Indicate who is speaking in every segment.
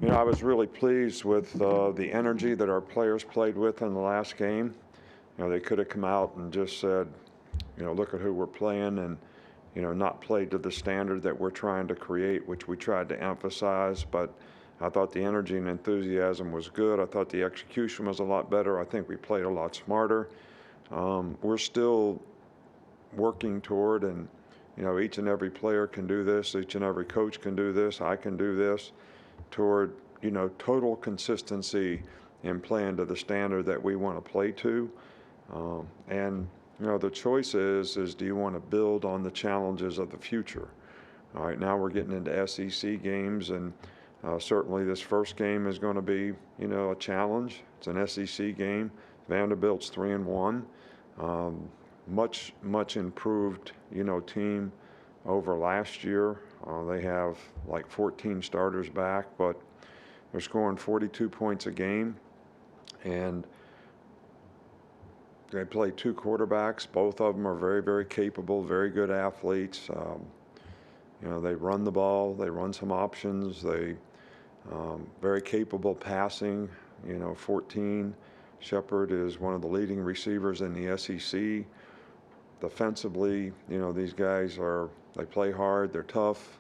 Speaker 1: I was really pleased with the energy that our players played with in the last game. They could have come out and just said, look at who we're playing and, not played to the standard that we're trying to create, which we tried to emphasize. But I thought the energy and enthusiasm was good. I thought the execution was a lot better. I think we played a lot smarter. We're still working toward, and, each and every player can do this. Each and every coach can do this. I can do this toward, total consistency in playing to the standard that we want to play to. And the choice is do you want to build on the challenges of the future? All right, now we're getting into SEC games, and certainly this first game is going to be, a challenge. It's an SEC game. Vanderbilt's 3-1. Much improved, team over last year. They have like 14 starters back, but they're scoring 42 points a game, and they play two quarterbacks. Both of them are very, very capable, very good athletes. They run the ball. They run some options. They very capable passing. 14. Shepard is one of the leading receivers in the SEC. Defensively, these guys they play hard. They're tough.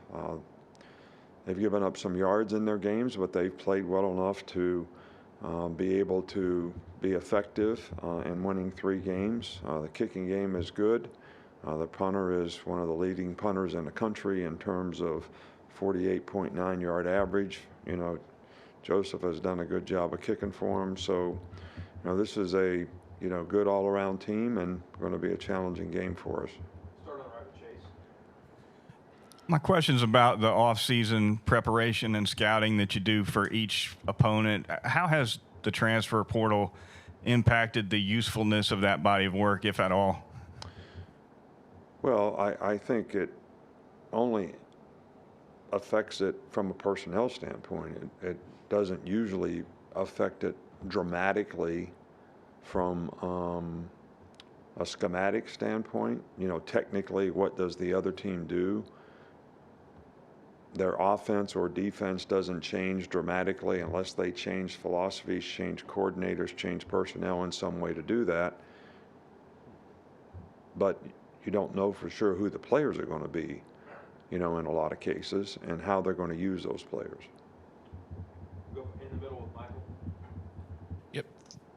Speaker 1: They've given up some yards in their games, but they've played well enough to be able to be effective in winning 3 games. The kicking game is good. The punter is one of the leading punters in the country in terms of 48.9 yard average. Joseph has done a good job of kicking for him. So, this is a good all-around team and going to be a challenging game for us.
Speaker 2: Start on the right with Chase.
Speaker 3: My question's about the off-season preparation and scouting that you do for each opponent. How has the transfer portal impacted the usefulness of that body of work, if at all?
Speaker 1: Well, I think it only affects it from a personnel standpoint. It doesn't usually affect it dramatically from a schematic standpoint. Technically, what does the other team do? Their offense or defense doesn't change dramatically unless they change philosophies, change coordinators, change personnel in some way to do that. But you don't know for sure who the players are going to be, in a lot of cases, and how they're going to use those players.
Speaker 2: Go in the middle with Michael.
Speaker 4: Yep.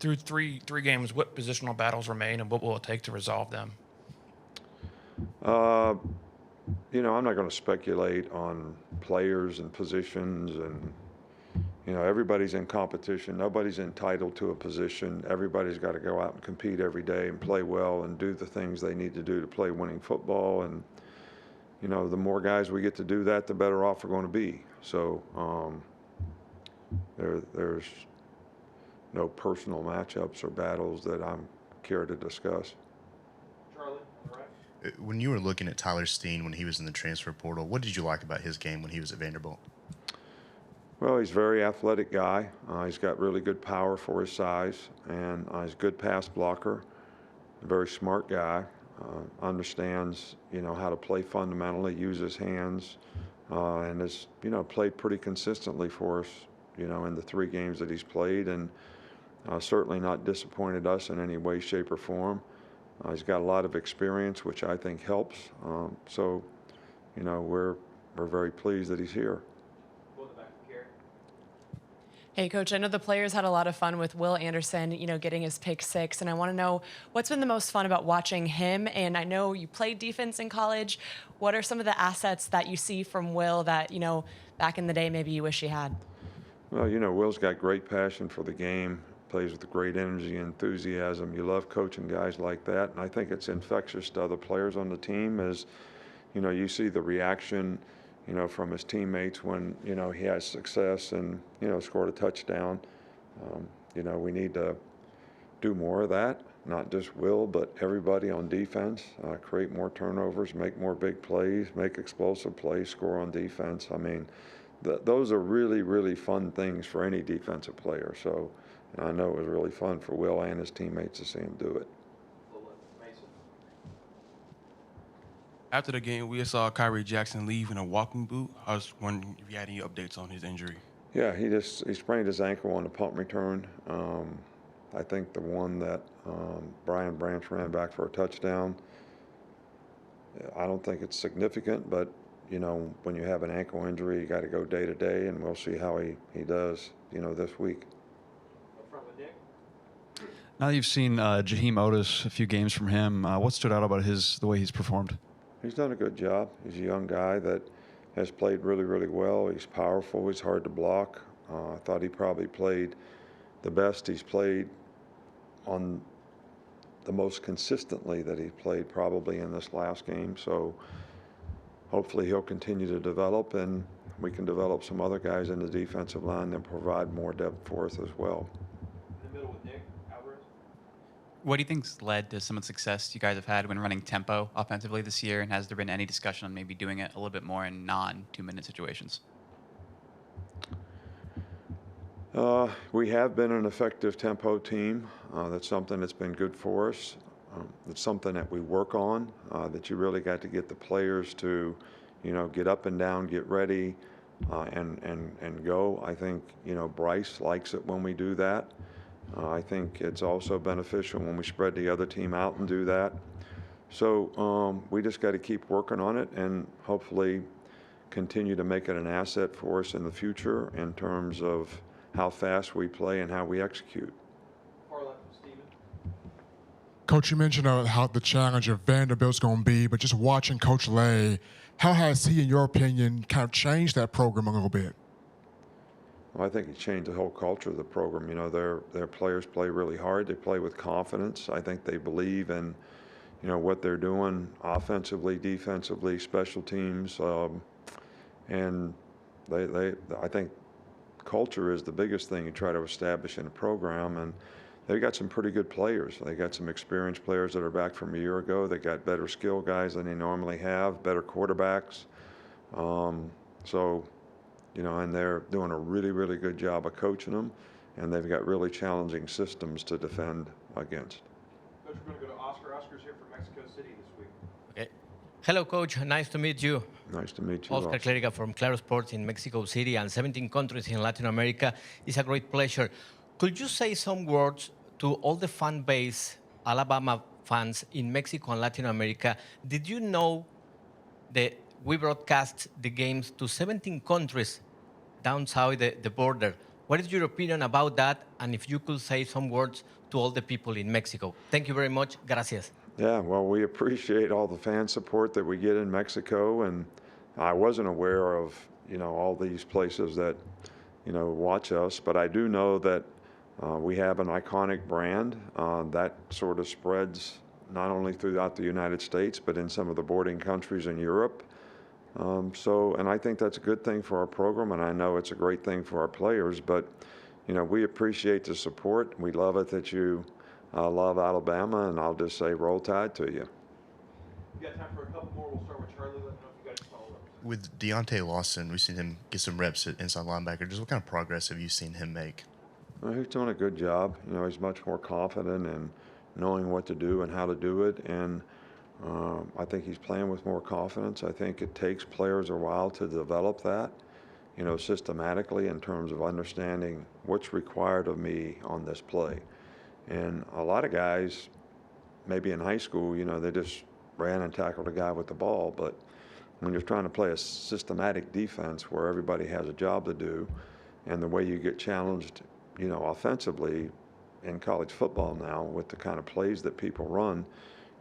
Speaker 4: Through three games, what positional battles remain, and what will it take to resolve them?
Speaker 1: I'm not going to speculate on players and positions, and everybody's in competition. Nobody's entitled to a position. Everybody's got to go out and compete every day and play well and do the things they need to do to play winning football. And the more guys we get to do that, the better off we're going to be. So there's no personal matchups or battles that I'm care to discuss.
Speaker 2: Charlie, on the right.
Speaker 5: When you were looking at Tyler Steen when he was in the transfer portal, what did you like about his game when he was at Vanderbilt?
Speaker 1: Well, he's a very athletic guy. He's got really good power for his size, and he's a good pass blocker. A very smart guy. Understands, how to play fundamentally, use his hands, and has, played pretty consistently for us, in the 3 games that he's played, and certainly not disappointed us in any way, shape, or form. He's got a lot of experience, which I think helps. So, we're very pleased that he's here.
Speaker 2: Go in the back with Carrie.
Speaker 6: Hey, Coach, I know the players had a lot of fun with Will Anderson, getting his pick 6, and I want to know what's been the most fun about watching him. And I know you played defense in college. What are some of the assets that you see from Will that, back in the day maybe you wish you had?
Speaker 1: Well, Will's got great passion for the game, plays with great energy and enthusiasm. You love coaching guys like that, and I think it's infectious to other players on the team as, you see the reaction, from his teammates when, he has success and, scored a touchdown. We need to do more of that, not just Will, but everybody on defense, create more turnovers, make more big plays, make explosive plays, score on defense. I mean, those are really, really fun things for any defensive player. So I know it was really fun for Will and his teammates to see him do it.
Speaker 2: Mason.
Speaker 7: After the game, we saw Kyrie Jackson leave in a walking boot. I was wondering if you had any updates on his injury.
Speaker 1: Yeah, he sprained his ankle on the punt return. I think the one that Brian Branch ran back for a touchdown. I don't think it's significant, but when you have an ankle injury, you got to go day to day, and we'll see how he does, this week.
Speaker 2: Up front with Nick.
Speaker 7: Now that you've seen Jaheim Otis, a few games from him, what stood out about the way he's performed?
Speaker 1: He's done a good job. He's a young guy that has played really, really well. He's powerful. He's hard to block. I thought he probably played the best he's played on the most consistently that he played probably in this last game. So hopefully he'll continue to develop, and we can develop some other guys in the defensive line that provide more depth for us as well.
Speaker 2: In the middle with Nick Alvarez.
Speaker 8: What do you think's led to some of the success you guys have had when running tempo offensively this year? And has there been any discussion on maybe doing it a little bit more in non-2-minute situations?
Speaker 1: We have been an effective tempo team. That's something that's been good for us. It's something that we work on, that you really got to get the players to, get up and down, get ready, and go. I think, Bryce likes it when we do that. I think it's also beneficial when we spread the other team out and do that. So we just got to keep working on it and hopefully continue to make it an asset for us in the future in terms of how fast we play and how we execute.
Speaker 2: Far left with Steven.
Speaker 9: Coach, you mentioned how the challenge of Vanderbilt's going to be, but just watching Coach Lay, how has he, in your opinion, kind of changed that program a little bit?
Speaker 1: Well, I think he changed the whole culture of the program. Their players play really hard. They play with confidence. I think they believe in, what they're doing offensively, defensively, special teams, and I think culture is the biggest thing you try to establish in a program, and they've got some pretty good players. They got some experienced players that are back from a year ago. They got better skill guys than they normally have, better quarterbacks. And they're doing a really, really good job of coaching them, and they've got really challenging systems to defend against.
Speaker 2: Coach, we're going to go to Oscar. Oscar's here from Mexico City this week.
Speaker 10: Okay. Hello, Coach. Nice to meet you.
Speaker 1: Nice to meet you.
Speaker 10: Oscar
Speaker 1: Oscar.
Speaker 10: Clerica from Claro Sports in Mexico City and 17 countries in Latin America. It's a great pleasure. Could you say some words to all the fan base, Alabama fans in Mexico and Latin America? Did you know that we broadcast the games to 17 countries down south the border? What is your opinion about that? And if you could say some words to all the people in Mexico. Thank you very much. Gracias.
Speaker 1: Yeah, well, we appreciate all the fan support that we get in Mexico, and I wasn't aware of, all these places that, watch us, but I do know that we have an iconic brand that sort of spreads not only throughout the United States, but in some of the bordering countries in Europe. And I think that's a good thing for our program, and I know it's a great thing for our players, but, we appreciate the support. We love it that you love Alabama, and I'll just say roll tide to you.
Speaker 2: We got time for a couple more. We'll start with Charlie. Let me know if you guys follow up.
Speaker 5: With Deontay Lawson, we've seen him get some reps at inside linebacker. Just what kind of progress have you seen him make?
Speaker 1: Well, he's doing a good job. He's much more confident in knowing what to do and how to do it, and I think he's playing with more confidence. I think it takes players a while to develop that, systematically in terms of understanding what's required of me on this play. And a lot of guys, maybe in high school, they just ran and tackled a guy with the ball. But when you're trying to play a systematic defense where everybody has a job to do, and the way you get challenged, offensively in college football now with the kind of plays that people run,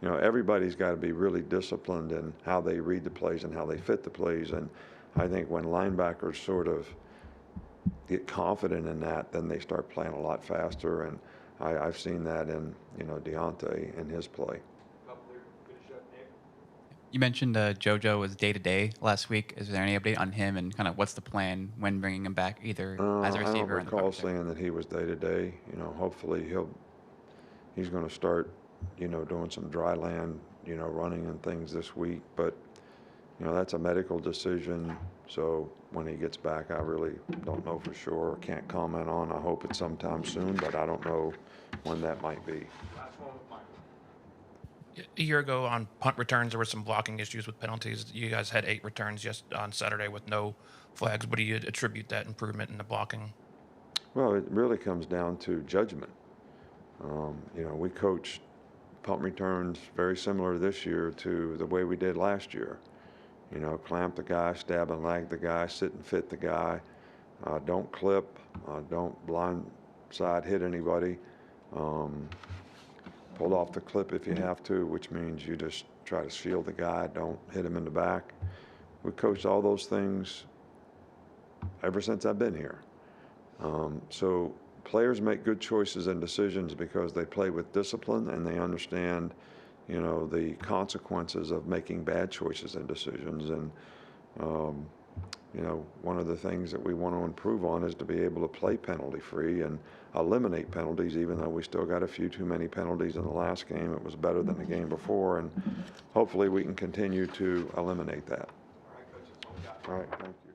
Speaker 1: everybody's got to be really disciplined in how they read the plays and how they fit the plays. And I think when linebackers sort of get confident in that, then they start playing a lot faster. And I've seen that in, Deontay in his play.
Speaker 2: Couple there. Finish up, Nick.
Speaker 8: You mentioned JoJo was day-to-day last week. Is there any update on him and kind of what's the plan when bringing him back, either as a
Speaker 1: I don't
Speaker 8: receiver or in the
Speaker 1: recall
Speaker 8: pocket?
Speaker 1: saying that he was day-to-day. Hopefully he's going to start, doing some dry land, running and things this week. But, that's a medical decision. So when he gets back, I really don't know for sure. Can't comment on. I hope it's sometime soon, but I don't know when that might be.
Speaker 2: Last one with Michael.
Speaker 4: A year ago on punt returns, there were some blocking issues with penalties. You guys had 8 returns just on Saturday with no flags. What do you attribute that improvement in the blocking?
Speaker 1: Well, it really comes down to judgment. You know, we coached punt returns very similar this year to the way we did last year. You know, clamp the guy, stab and lag the guy, sit and fit the guy. Don't clip, don't blind side hit anybody. Pull off the clip if you have to, which means you just try to shield the guy, don't hit him in the back. We coached all those things ever since I've been here. So players make good choices and decisions because they play with discipline and they understand, you know, the consequences of making bad choices and decisions. And, you know, one of the things that we want to improve on is to be able to play penalty-free and eliminate penalties, even though we still got a few too many penalties in the last game. It was better than the game before, and hopefully we can continue to eliminate that.
Speaker 2: All right, Coach, that's all we got.
Speaker 1: All right, thank you.